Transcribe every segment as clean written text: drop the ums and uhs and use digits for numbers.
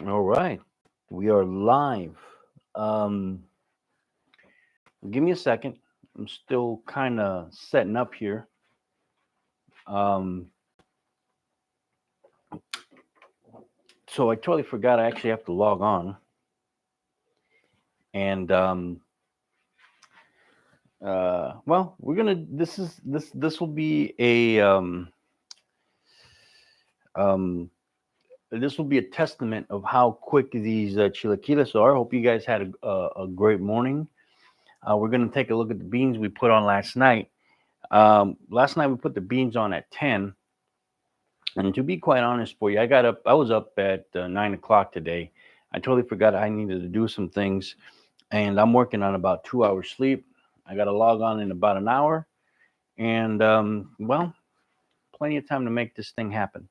All right, we are live. Um, Give me a second. I'm still kind of setting up here. Um, so I totally forgot I actually have to log on, and well, we're gonna. This will be a um, this will be a testament of how quick these chilaquiles are. I hope you guys had a great morning. We're gonna take a look at the beans we put on last night. Last night we put the beans on at 10. And to be quite honest for you, I got up. I was up at 9 o'clock today. I totally forgot I needed to do some things, and I'm working on about 2 hours sleep. I got to log on in about an hour, and well, plenty of time to make this thing happen.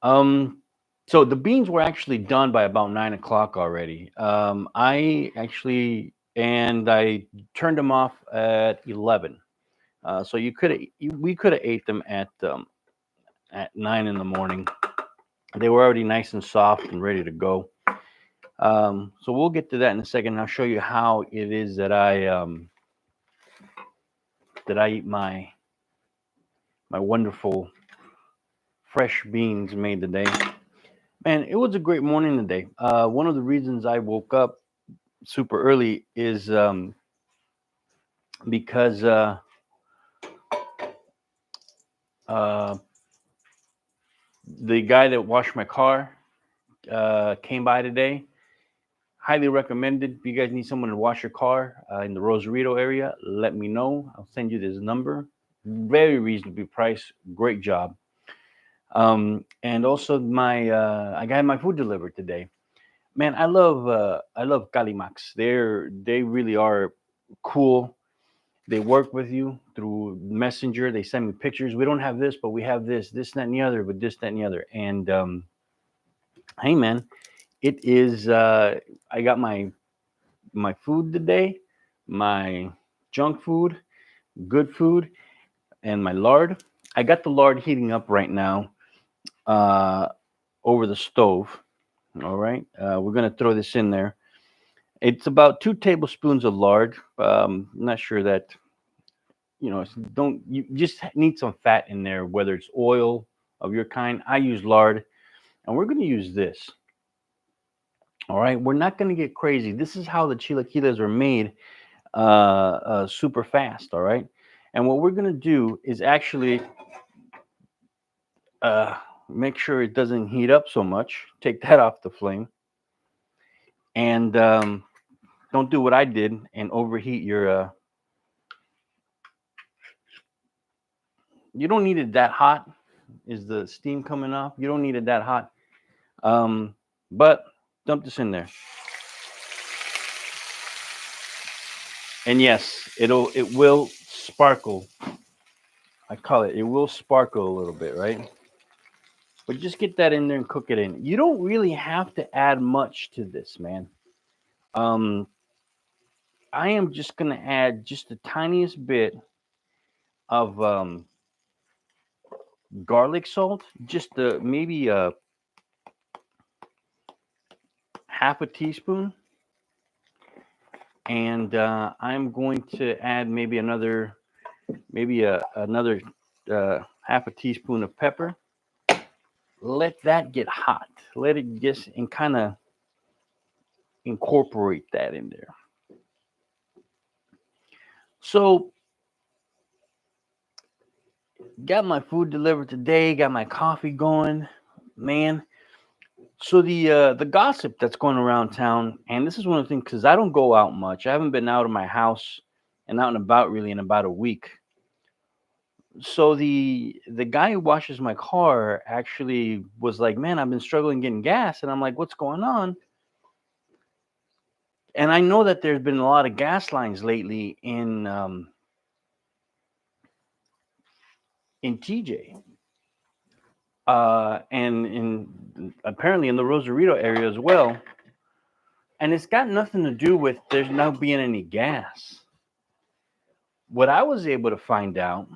Um, so the beans were actually done by about 9 o'clock already. I actually and I turned them off at 11. So we could have ate them at 9 in the morning. They were already nice and soft and ready to go. So we'll get to that in a second. I'll show you how it is that I eat my wonderful fresh beans made today. Man, it was a great morning today. One of the reasons I woke up super early is because uh, the guy that washed my car came by today. Highly recommended. If you guys need someone to wash your car in the Rosarito area, let me know. I'll send you this number. Very reasonably priced. Great job. And also I got my food delivered today. Man, I love Calimax. They really are cool. They work with you through Messenger. They send me pictures. We don't have this, but we have this, that, and the other, but this, that, and the other. And hey, man, it is. I got my food today, my junk food, good food, and my lard. I got the lard heating up right now uh, over the stove. All right, we're gonna throw this in there. It's about 2 tablespoons of lard. I'm not sure that don't you just need some fat in there, whether it's oil of your kind. I use lard, and we're gonna use this. All right, we're not gonna get crazy. This is how the chilaquiles are made super fast. All right. And what we're going to do is actually uh, make sure it doesn't heat up so much. Take that off the flame. And don't do what I did and overheat your. You don't need it that hot. Is the steam coming off? You don't need it that hot. But dump this in there. And yes, it will sparkle. I call it. It will sparkle a little bit, right? But just get that in there and cook it in. You don't really have to add much to this, man. Um, I am just gonna add just the tiniest bit of garlic salt, just maybe half a teaspoon, and I'm going to add maybe another half a teaspoon of pepper. Let that get hot. Let it just and kind of incorporate that in there. So got my food delivered today. Got my coffee going, man. So the gossip that's going around town, and this is one of the things because I don't go out much. I haven't been out of my house and out and about really in about a week. So the guy who washes my car actually was like, "Man, I've been struggling getting gas," and I'm like, "What's going on?" And I know that there's been a lot of gas lines lately in TJ, and in apparently in the Rosarito area as well. And it's got nothing to do with there's not being any gas. What I was able to find out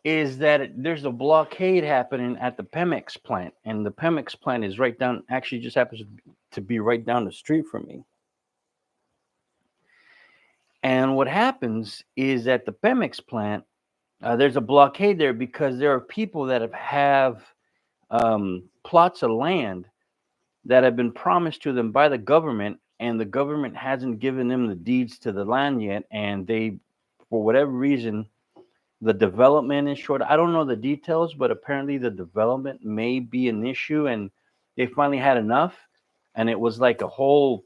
is that there's a blockade happening at the Pemex plant, and the Pemex plant is right down. Actually, just happens to be right down the street from me. And what happens is at the Pemex plant, there's a blockade there because there are people that have plots of land that have been promised to them by the government, and the government hasn't given them the deeds to the land yet, and they, for whatever reason, the development is short. I don't know the details, but apparently the development may be an issue, and they finally had enough, and it was like a whole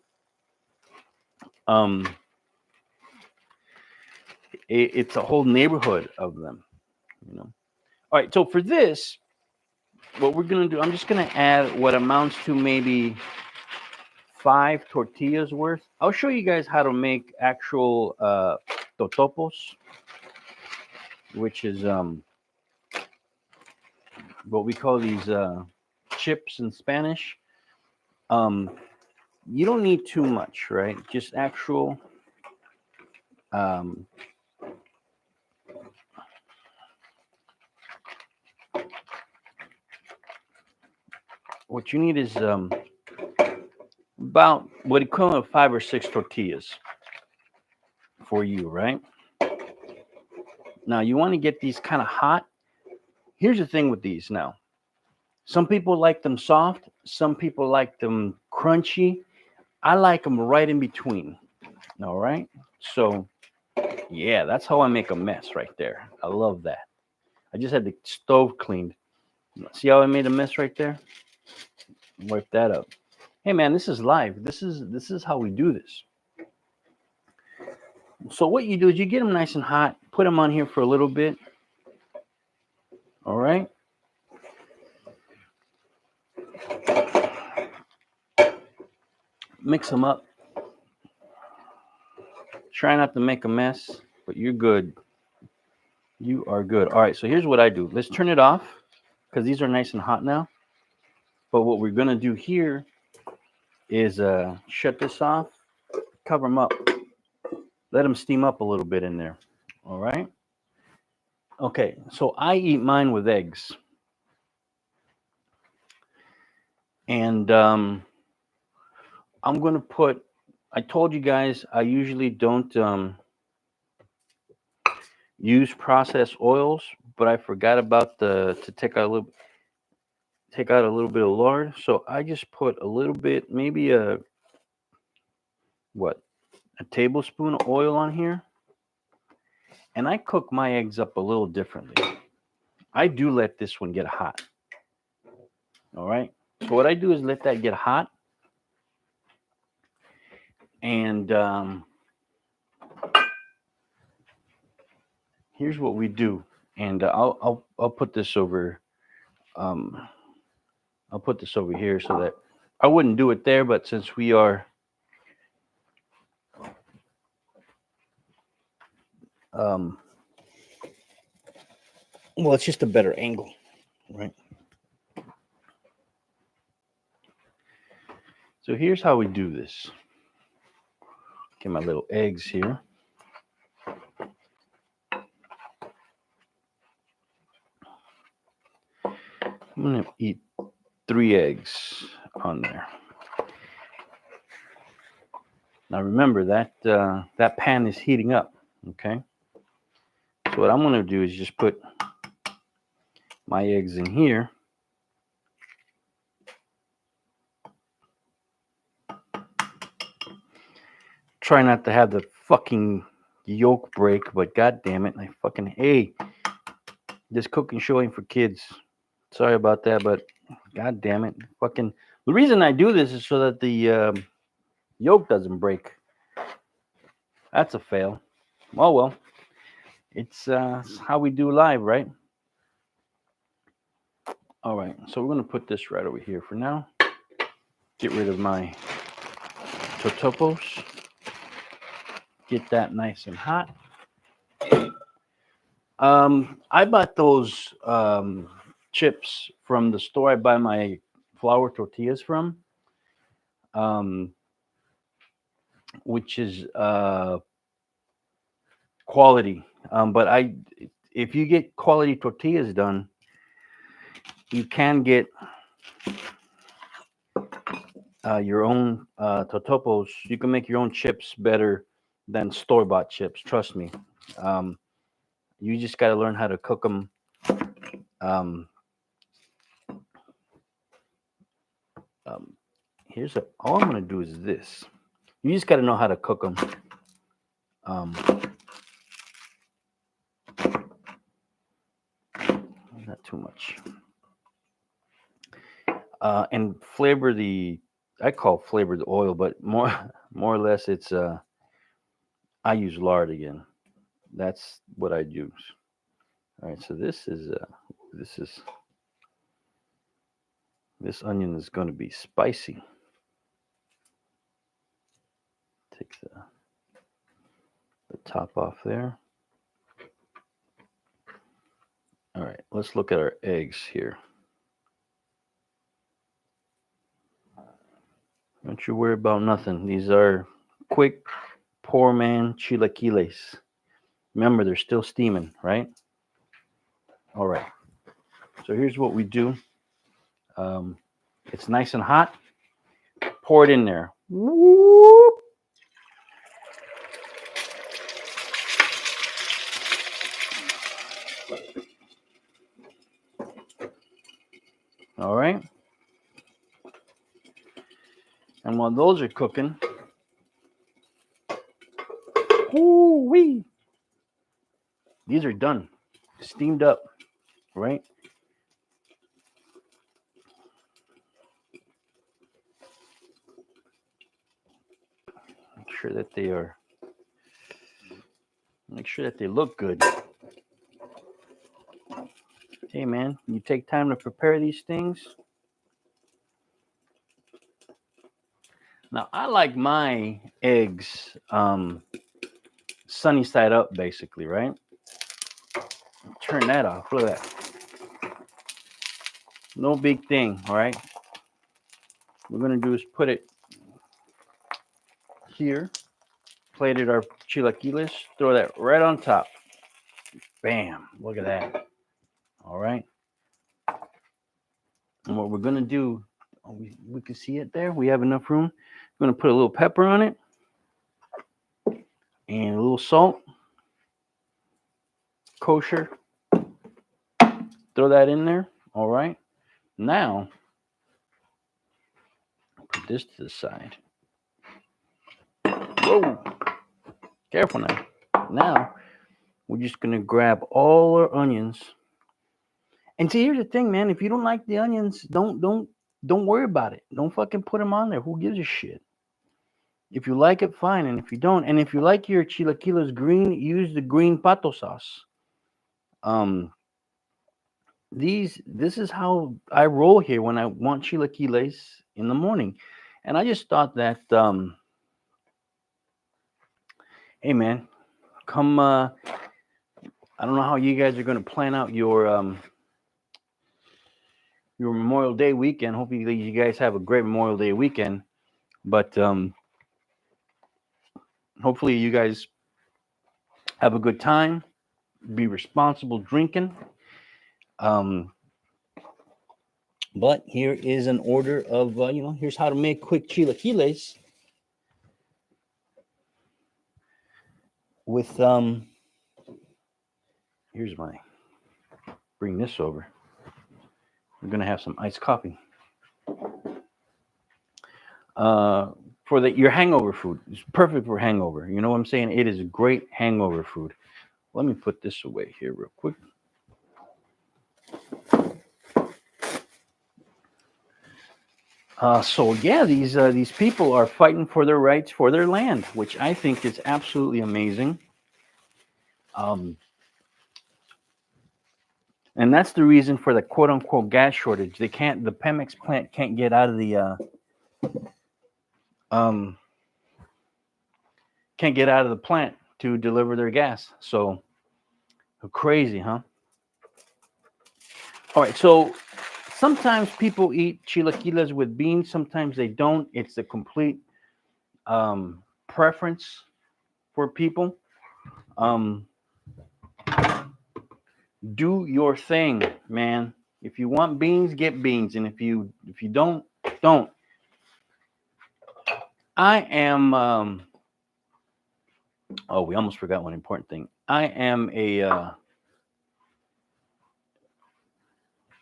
um it's a whole neighborhood of them, you know. All right, so for this, what we're gonna do, I'm just gonna add what amounts to maybe 5 tortillas worth. I'll show you guys how to make actual totopos, which is what we call these chips in Spanish. You don't need too much, right? Just actual um, what you need is about what equivalent of 5 or 6 tortillas for you, right? Now you want to get these kind of hot. Here's the thing with these now. Some people like them soft, some people like them crunchy. I like them right in between. All right. So yeah, that's how I make a mess right there. I love that. I just had the stove cleaned. See how I made a mess right there? Wipe that up. Hey man, this is live. This is how we do this. So what you do is you get them nice and hot, put them on here for a little bit. All right. Mix them up. Try not to make a mess, but you're good. You are good. All right, so here's what I do. Let's turn it off because these are nice and hot now. But what we're gonna do here is shut this off, cover them up, let them steam up a little bit in there. All right. Okay, so I eat mine with eggs, and I'm gonna put. I told you guys I usually don't use processed oils, but I forgot about the to take out a little bit of lard. So I just put a little bit, maybe what a tablespoon of oil on here, and I cook my eggs up a little differently. I do let this one get hot. All right. So what I do is let that get hot, and here's what we do. And I'll put this over. Um, I'll put this over here so that I wouldn't do it there, but since we are well, it's just a better angle, right? So here's how we do this. Get my little eggs here. I'm gonna eat 3 eggs on there. Now remember that that pan is heating up. Okay. So what I'm gonna do is just put my eggs in here. Try not to have the fucking yolk break, but god damn it, I fucking hey, this cooking show ain't for kids. Sorry about that, but god damn it, fucking. The reason I do this is so that the yolk doesn't break. That's a fail. Oh well, it's how we do live, right? All right, so we're gonna put this right over here for now. Get rid of my totopos. Get that nice and hot. I bought those chips from the store I buy my flour tortillas from, which is quality. But if you get quality tortillas done, you can get your own totopos. You can make your own chips better than store-bought chips. Trust me. Um, you just got to learn how to cook them. Um, um, all I'm gonna do is this. You just got to know how to cook them. Um, not too much. And flavor the. I call flavor the oil, but more or less it's. I use lard again. That's what I use. All right, so this is this onion is going to be spicy. Take the top off there. All right, let's look at our eggs here. Don't you worry about nothing. These are quick, poor man chilaquiles. Remember, they're still steaming, right? All right. So here's what we do. It's nice and hot. Pour it in there. Whoop. All right. And while those are cooking, woo-wee, these are done, steamed up, right? Make sure that they are. Make sure that they look good. Hey man, you take time to prepare these things. Now I like my eggs sunny side up, basically, right? Turn that off. Look at that. No big thing, all right? What we're gonna do is put it here. Plated our chilaquiles. Throw that right on top. Bam! Look at that. All right. And what we're gonna do, we can see it there. We have enough room. We're gonna put a little pepper on it and a little salt, kosher. Throw that in there. All right. Now, put this to the side. Whoa! Careful now. Now, we're just gonna grab all our onions. And see, here's the thing, man. If you don't like the onions, don't worry about it. Don't fucking put them on there. Who gives a shit? If you like it, fine. And if you don't, and if you like your chilaquiles green, use the green pato sauce. This is how I roll here when I want chilaquiles in the morning. And I just thought that hey man, come I don't know how you guys are gonna plan out your Memorial Day weekend. Hopefully you guys have a great Memorial Day weekend. But hopefully you guys have a good time. Be responsible drinking. But here is an order of here's how to make quick chilaquiles with here's my bring this over. We're gonna have some iced coffee. For your hangover food. It's perfect for hangover. You know what I'm saying? It is a great hangover food. Let me put this away here real quick. So yeah, these people are fighting for their rights for their land, which I think is absolutely amazing. And that's the reason for the quote unquote gas shortage. The Pemex plant can't get out of the plant to deliver their gas. So crazy, huh? All right, so sometimes people eat chilaquiles with beans, sometimes they don't. It's a complete preference for people. Do your thing, man. If you want beans, get beans, and if you don't, don't. I am. Oh, we almost forgot one important thing. I am a.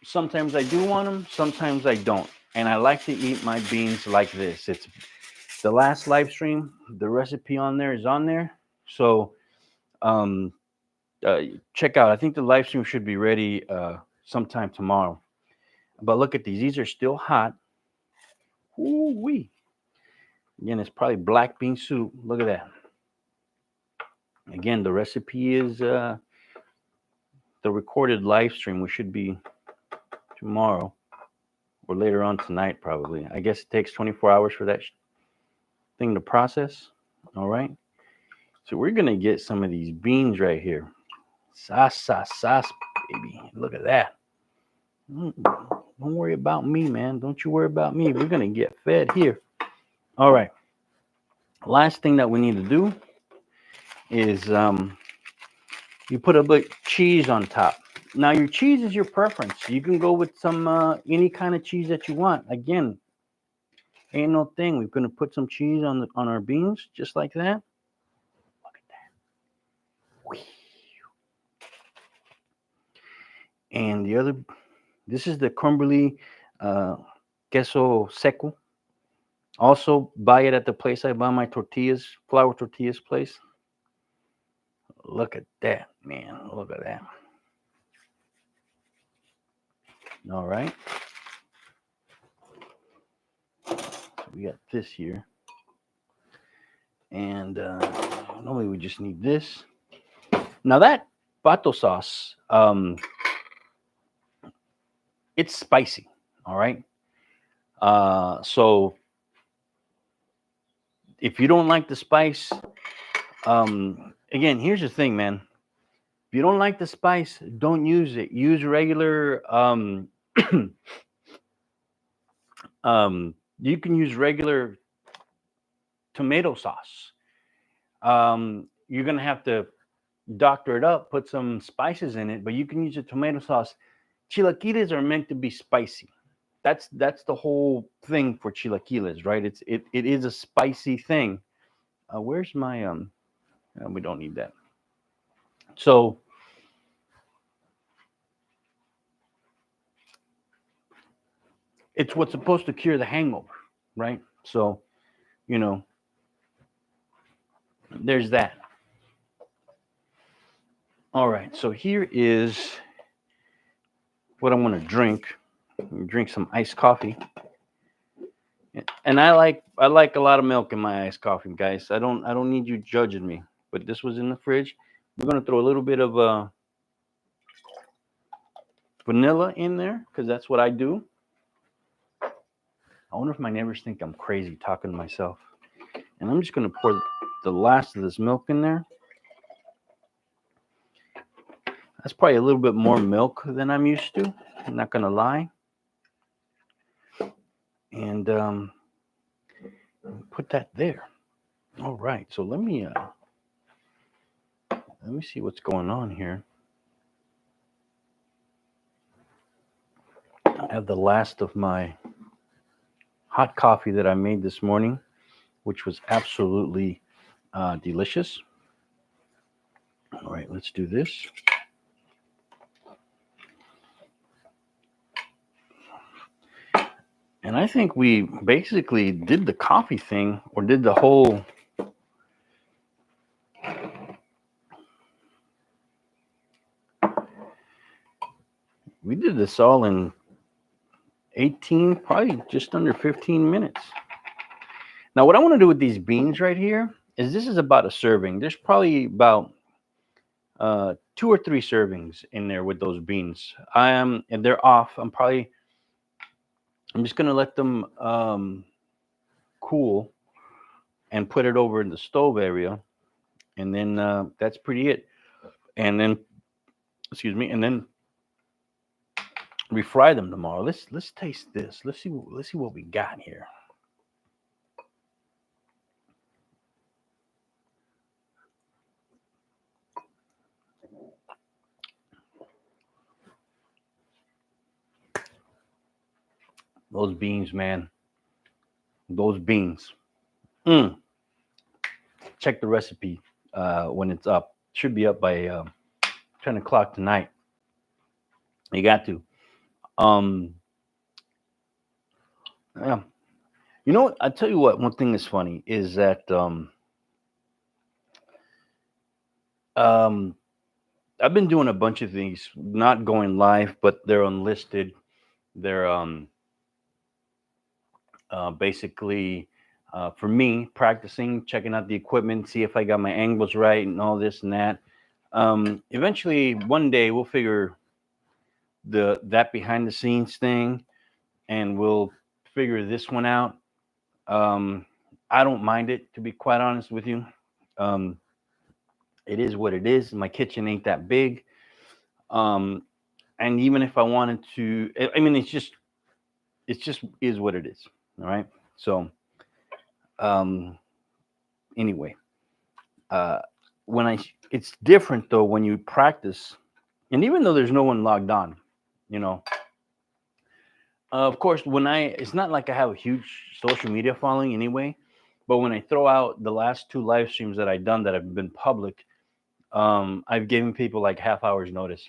Sometimes I do want them, sometimes I don't, and I like to eat my beans like this. It's the last live stream. The recipe on there is on there, so um, check out. I think the live stream should be ready sometime tomorrow. But look at these; these are still hot. Ooh wee! Again, it's probably black bean soup. Look at that. Again, the recipe is the recorded live stream, which should be tomorrow or later on tonight, probably. I guess it takes 24 hours for that thing to process. All right. So we're going to get some of these beans right here. Sauce, baby. Look at that. Don't worry about me, man. Don't you worry about me. We're going to get fed here. All right. Last thing that we need to do is you put a bit of cheese on top. Now, your cheese is your preference. You can go with some any kind of cheese that you want. Again, ain't no thing. We're going to put some cheese on our beans just like that. Look at that. And the other, this is the Cumberly queso seco. Also, buy it at the place I buy my tortillas, flour tortillas place. Look at that, man. Look at that. All right. So we got this here. And normally we just need this. Now that pato sauce, it's spicy. All right. So if you don't like the spice, again, here's the thing, man. If you don't like the spice, don't use it. Use regular. You can use regular tomato sauce. You're gonna have to doctor it up, put some spices in it, but you can use a tomato sauce. Chilaquiles are meant to be spicy. That's the whole thing for chilaquiles, right? It is a spicy thing. Where's my we don't need that. So it's what's supposed to cure the hangover, right? So, you know, there's that. All right, so here is what I'm gonna drink. Drink some iced coffee. And I like a lot of milk in my iced coffee, guys. I don't need you judging me. But this was in the fridge. We're gonna throw a little bit of vanilla in there because that's what I do. I wonder if my neighbors think I'm crazy talking to myself. And I'm just gonna pour the last of this milk in there. That's probably a little bit more milk than I'm used to. I'm not gonna lie. And put that there. All right. So let me see what's going on here. I have the last of my hot coffee that I made this morning, which was absolutely delicious. All right, let's do this. And I think we basically did the coffee thing, or did the whole. We did this all in 18, probably just under 15 minutes. Now, what I want to do with these beans right here is this is about a serving. There's probably about 2 or 3 servings in there with those beans. And they're off. I'm just gonna let them cool and put it over in the stove area, and then that's pretty it. And then, excuse me, and then we fry them tomorrow. Let's taste this. Let's see what we got here. Those beans, man. Those beans. Mm. Check the recipe when it's up. Should be up by 10 o'clock tonight. You got to. Um, yeah. You know what? I tell you what. One thing that's funny is that um, I've been doing a bunch of things, not going live, but they're unlisted. They're basically for me practicing, checking out the equipment, see if I got my angles right, and all this and that. Eventually, one day we'll figure that behind the scenes thing, and we'll figure this one out. Um, I don't mind it, to be quite honest with you. Um, it is what it is. My kitchen ain't that big. Um, and even if I wanted to, I mean, it's just is what it is. All right. So, um, anyway, uh, when it's different though when you practice, and even though there's no one logged on, you know, of course, it's not like I have a huge social media following anyway, but when I throw out the last two live streams that I've done that have been public, I've given people like half hour's notice.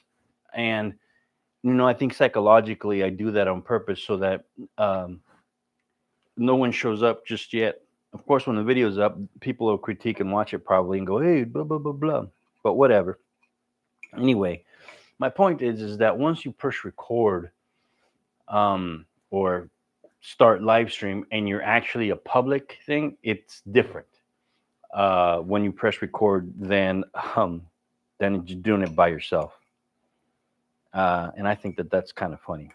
And, I think psychologically I do that on purpose so that um, no one shows up just yet. Of course, when the video's up, people will critique and watch it probably and go, hey, blah, blah, blah, blah. But whatever. Anyway, my point is that once you push record, or start live stream and you're actually a public thing, it's different when you press record than just doing it by yourself. And I think that that's kind of funny.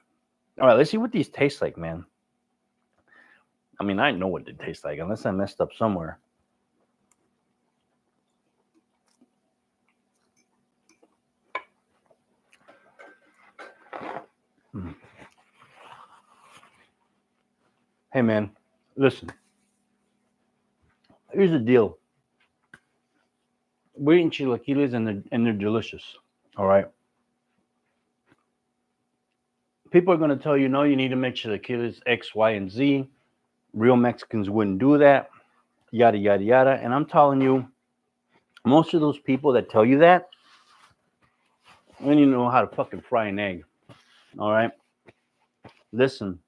All right, let's see what these taste like, man. I mean, I know what they taste like unless I messed up somewhere. Mm. Hey, man, listen. Here's the deal. We're eating chilaquiles and they're delicious. All right. People are going to tell you, no, you need to make chilaquiles X, Y, and Z. Real Mexicans wouldn't do that. Yada, yada, yada. And I'm telling you, most of those people that tell you that, they don't even know how to fucking fry an egg. All right. Listen,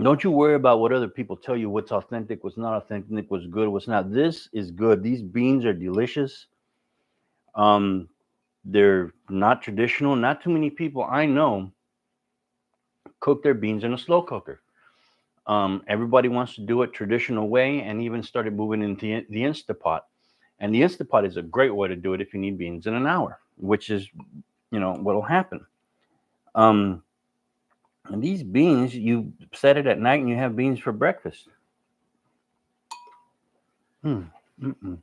don't you worry about what other people tell you, what's authentic, what's not authentic, what's good, what's not. This is good. These beans are delicious. Um, they're not traditional. Not too many people I know cook their beans in a slow cooker. Everybody wants to do it traditional way, and even started moving into the Instapot. And the Instapot is a great way to do it if you need beans in an hour, which is, what'll happen. Um, and these beans, you set it at night and you have beans for breakfast. Mm, mm-mm. And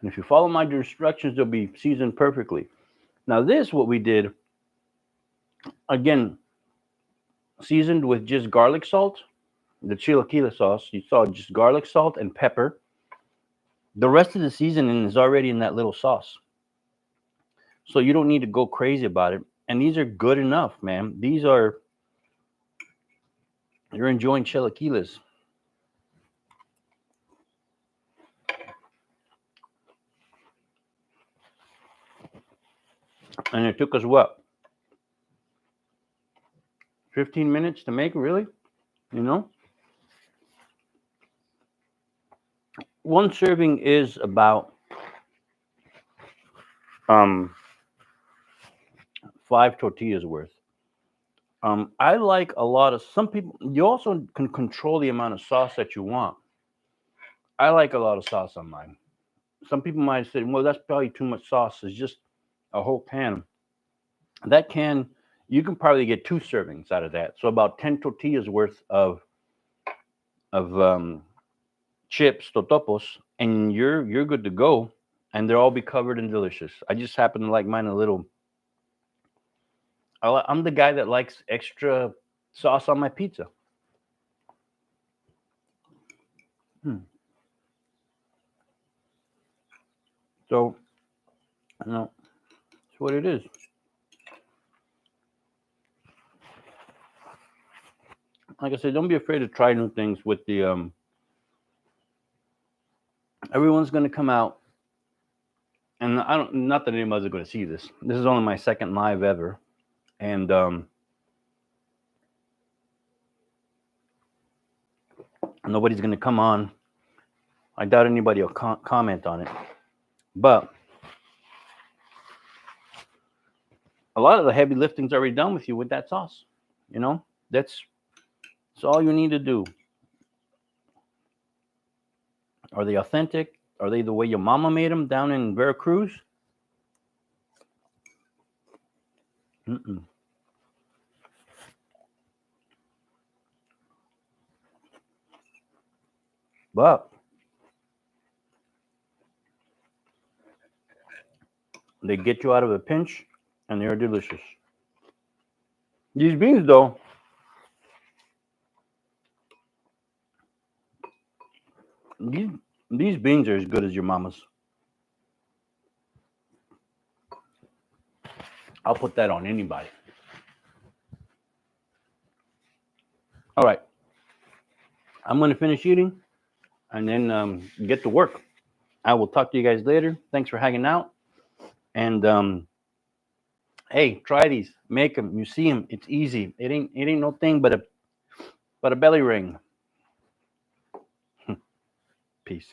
if you follow my instructions, they'll be seasoned perfectly. Now, this, what we did, again, seasoned with just garlic salt, the chilaquila sauce. You saw just garlic salt and pepper. The rest of the seasoning is already in that little sauce. So you don't need to go crazy about it. And these are good enough, man. You're enjoying chilaquiles. And it took us what? 15 minutes to make, really? You know? One serving is about um 5 tortillas worth. I like a lot of some people. You also can control the amount of sauce that you want. I like a lot of sauce on mine. Some people might say, "Well, that's probably too much sauce. It's just a whole can." That can, you can probably get 2 servings out of that. So about 10 tortillas worth of chips, totopos, and you're good to go. And they'll all be covered and delicious. I just happen to like mine a little. I'm the guy that likes extra sauce on my pizza. Hmm. So, that's what it is. like I said, don't be afraid to try new things with the everyone's going to come out, and I don't, not that anybody's going to see this. This is only my second live ever, and nobody's going to come on. I doubt anybody will comment on it, but a lot of the heavy lifting's already done with you with that sauce. You know, that's all you need to do. Are they authentic? Are they the way your mama made them down in Veracruz? Mm-mm. But they get you out of a pinch, and they're delicious. These beans, though, these, these beans are as good as your mama's. I'll put that on anybody. All right. I'm going to finish eating and then get to work. I will talk to you guys later. Thanks for hanging out. And hey, try these. Make them. You see them. It's easy. It ain't no thing but a belly ring. Peace.